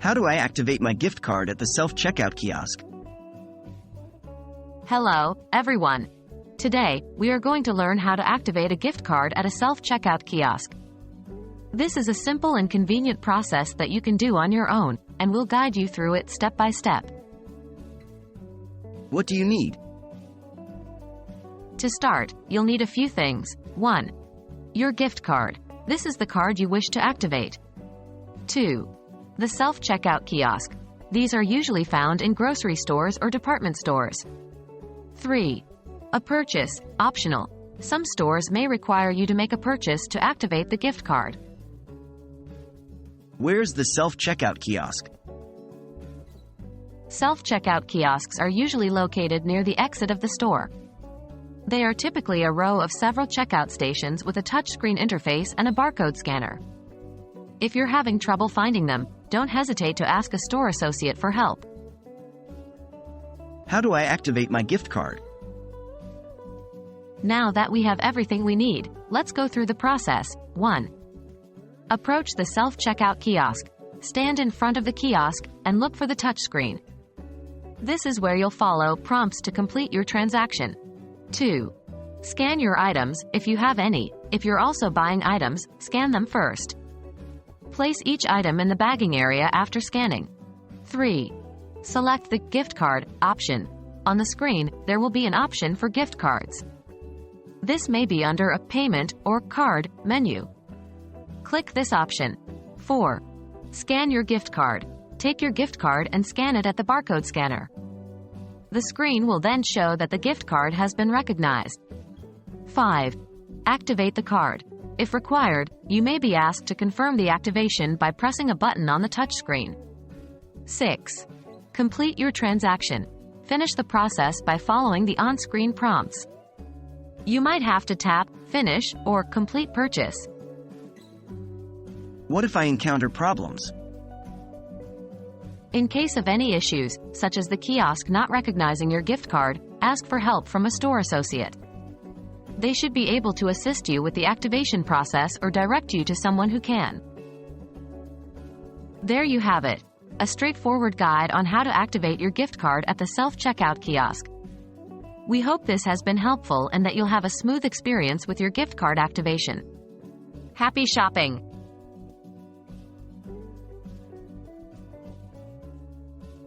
How do I activate my gift card at the self-checkout kiosk? Hello, everyone. Today, we are going to learn how to activate a gift card at a self-checkout kiosk. This is a simple and convenient process that you can do on your own, and we'll guide you through it step by step. What do you need? To start, you'll need a few things. 1. Your gift card. This is the card you wish to activate. 2. The self-checkout kiosk. These are usually found in grocery stores or department stores. 3. A purchase, optional. Some stores may require you to make a purchase to activate the gift card. Where's the self-checkout kiosk? Self-checkout kiosks are usually located near the exit of the store. They are typically a row of several checkout stations with a touchscreen interface and a barcode scanner. If you're having trouble finding them, don't hesitate to ask a store associate for help. How do I activate my gift card? Now that we have everything we need, let's go through the process. 1. Approach the self-checkout kiosk. Stand in front of the kiosk and look for the touchscreen. This is where you'll follow prompts to complete your transaction. 2. Scan your items, if you have any. If you're also buying items, scan them first. Place each item in the bagging area after scanning. 3. Select the gift card option. On the screen, there will be an option for gift cards. This may be under a payment or card menu. Click this option. 4. Scan your gift card. Take your gift card and scan it at the barcode scanner. The screen will then show that the gift card has been recognized. 5. Activate the card. If required, you may be asked to confirm the activation by pressing a button on the touchscreen. 6. Complete your transaction. Finish the process by following the on-screen prompts. You might have to tap Finish or Complete Purchase. What if I encounter problems? In case of any issues, such as the kiosk not recognizing your gift card, ask for help from a store associate. They should be able to assist you with the activation process or direct you to someone who can. There you have it, a straightforward guide on how to activate your gift card at the self-checkout kiosk. We hope this has been helpful and that you'll have a smooth experience with your gift card activation. Happy shopping!